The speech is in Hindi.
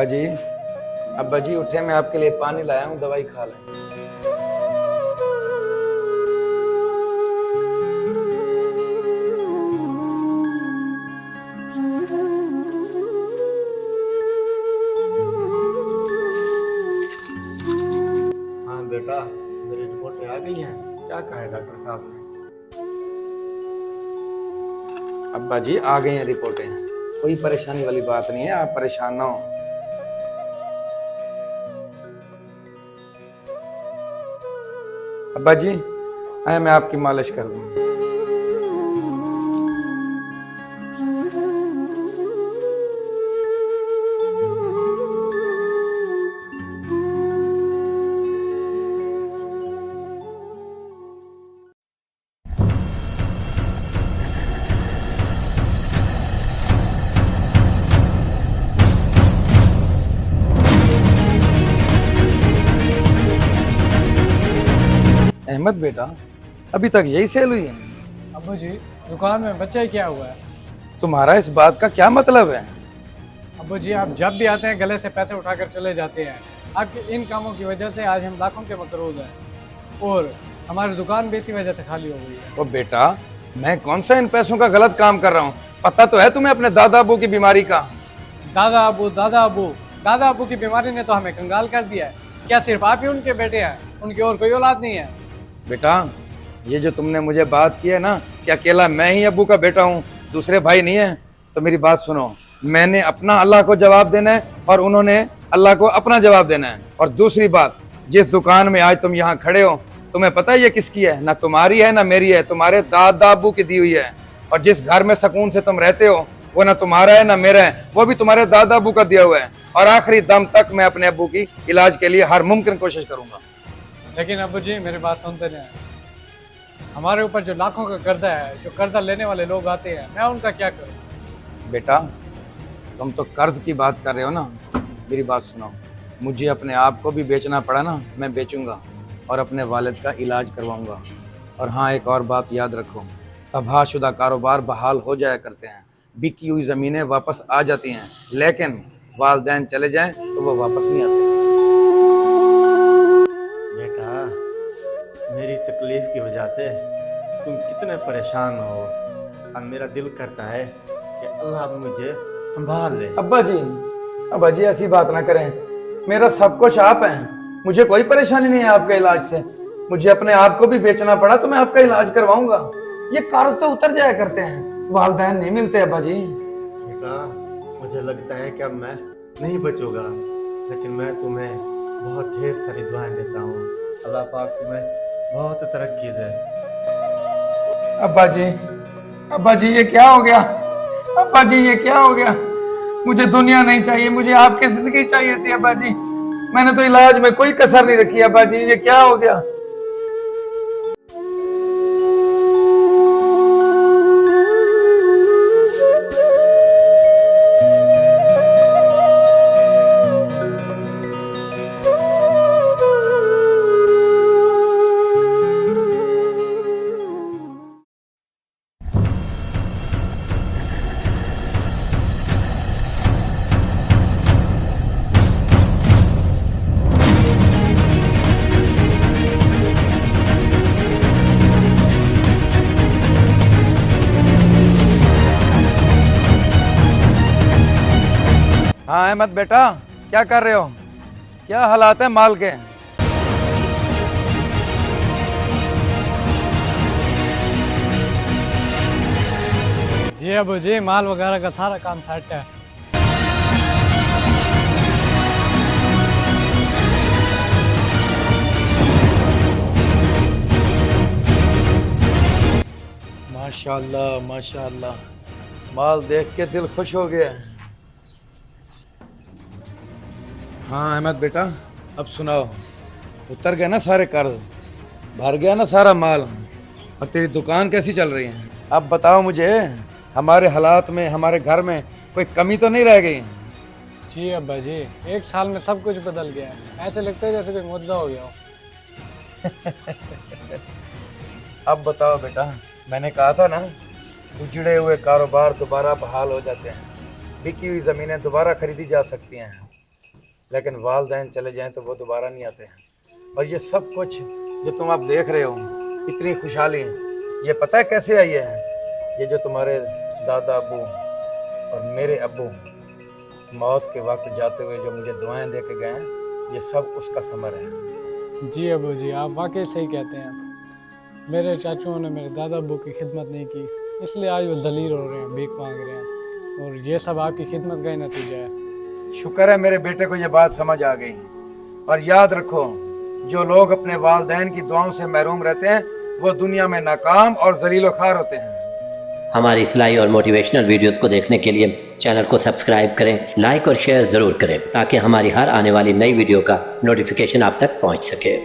अब्बा जी, अब्बा जी उठे, मैं आपके लिए पानी लाया हूँ, दवाई खा लें। हाँ बेटा, मेरी रिपोर्टें आ गई हैं। क्या कहा है डॉक्टर साहब ने? अब्बा जी आ गई हैं रिपोर्टें, कोई परेशानी वाली बात नहीं है, आप परेशान ना हो। अब्बा जी आए, मैं आपकी मालिश कर दूँ। अहमद बेटा, अभी तक यही सेल हुई है? अब्बू जी, दुकान में बच्चा ही क्या हुआ है? तुम्हारा इस बात का क्या मतलब है? अब्बू जी, आप जब भी आते हैं गले से पैसे उठाकर चले जाते हैं। आपके इन कामों की वजह से आज हम लाखों के मकरूज हैं और हमारी दुकान भी इसी वजह से खाली हो गई है। ओ बेटा, मैं कौन सा इन पैसों का गलत काम कर रहा हूँ? पता तो है तुम्हें अपने दादा अबू की बीमारी का? दादा अबू दादा अबू दादा अबू की बीमारी ने तो हमें कंगाल कर दिया है। क्या सिर्फ आप ही उनके बेटे हैं? उनकी और कोई औलाद नहीं है? बेटा, ये जो तुमने मुझे बात की है ना कि अकेला मैं ही अब्बू का बेटा हूँ, दूसरे भाई नहीं है, तो मेरी बात सुनो। मैंने अपना अल्लाह को जवाब देना है और उन्होंने अल्लाह को अपना जवाब देना है। और दूसरी बात, जिस दुकान में आज तुम यहाँ खड़े हो, तुम्हें पता है ये किसकी है? ना तुम्हारी है ना मेरी है, तुम्हारे दादा अब्बू की दी हुई है। और जिस घर में सुकून से तुम रहते हो वो ना तुम्हारा है ना मेरा है, वो भी तुम्हारे दादा अब्बू का दिया हुआ है। और आखिरी दम तक मैं अपने अब्बू की इलाज के लिए हर मुमकिन कोशिश करूंगा। लेकिन अब्बू जी, मेरी बात सुनते नहीं। हमारे ऊपर जो लाखों का कर्जा है, जो कर्जा लेने वाले लोग आते हैं, मैं उनका क्या करूँ? बेटा, तुम तो कर्ज की बात कर रहे हो ना, मेरी बात सुनो। मुझे अपने आप को भी बेचना पड़ा ना, मैं बेचूंगा और अपने वालिद का इलाज करवाऊंगा। और हाँ, एक और बात याद रखो, तबाहशुदा कारोबार बहाल हो जाया करते हैं, बिकी हुई ज़मीनें वापस आ जाती हैं, लेकिन वालिदैन चले जाएं तो वो वापस नहीं आते। बेटा, मेरी तकलीफ की वजह से तुम कितने परेशान हो। अब मेरा दिल करता है कि अल्लाह मुझे संभाल ले। अब्बा जी ऐसी बात ना करें, मेरा सब कुछ आप हैं, मुझे कोई परेशानी नहीं है आपके इलाज से। मुझे अपने आप को भी बेचना पड़ा तो मैं आपका इलाज करवाऊंगा। ये कर्ज तो उतर जाया करते हैं, वालिदैन नहीं मिलते अब्बा जी। बेटा, मुझे लगता है कि अब मैं नहीं बचूंगा, लेकिन मैं तुम्हें बहुत ढेर सारी दुआएं देता हूँ। अल्लाह पाक तुम्हें बहुत तरक्की दे। अब्बा जी ये क्या हो गया? अब्बा जी ये क्या हो गया? मुझे दुनिया नहीं चाहिए, मुझे आपकी जिंदगी चाहिए थी अब्बा जी। मैंने तो इलाज में कोई कसर नहीं रखी अब्बा जी, ये क्या हो गया? हाँ अहमद बेटा, क्या कर रहे हो? क्या हालात है माल के? जी अब्बू जी, माल वगैरह का सारा काम सेट है। माशाल्लाह माशाल्लाह, माल देख के दिल खुश हो गया। हाँ अहमद बेटा, अब सुनाओ, उतर गए ना सारे कर्ज, भर गया ना सारा माल, और तेरी दुकान कैसी चल रही है? अब बताओ मुझे, हमारे हालात में, हमारे घर में कोई कमी तो नहीं रह गई? जी अब्बा जी, एक साल में सब कुछ बदल गया है। ऐसे लगता है जैसे कोई मुद्दा हो गया हो। अब बताओ बेटा, मैंने कहा था ना, उजड़े हुए कारोबार दोबारा बहाल हो जाते हैं, बिकी हुई ज़मीनें दोबारा खरीदी जा सकती हैं। लेकिन वालिदैन चले जाएं तो वो दोबारा नहीं आते हैं। और ये सब कुछ जो तुम आप देख रहे हो, इतनी खुशहाली, ये पता है कैसे आई है? ये जो तुम्हारे दादा अब्बू और मेरे अब्बू मौत के वक्त जाते हुए जो मुझे दुआएं दे के गए, ये सब उसका समर है। जी अबू जी, आप वाकई सही कहते हैं। मेरे चाचुओं ने मेरे दादा अब्बू की खिदमत नहीं की, इसलिए आज वो ज़लील हो रहे हैं, भीख मांग रहे हैं, और ये सब आपकी खिदमत का ही नतीजा है। शुक्र है मेरे बेटे को ये बात समझ आ गई। और याद रखो, जो लोग अपने वालिदैन की दुआओं से महरूम रहते हैं वो दुनिया में नाकाम और जलील ख़ार होते हैं। हमारी इस्लाही और मोटिवेशनल वीडियोस को देखने के लिए चैनल को सब्सक्राइब करें, लाइक और शेयर ज़रूर करें ताकि हमारी हर आने वाली नई वीडियो का नोटिफिकेशन आप तक पहुंच सके।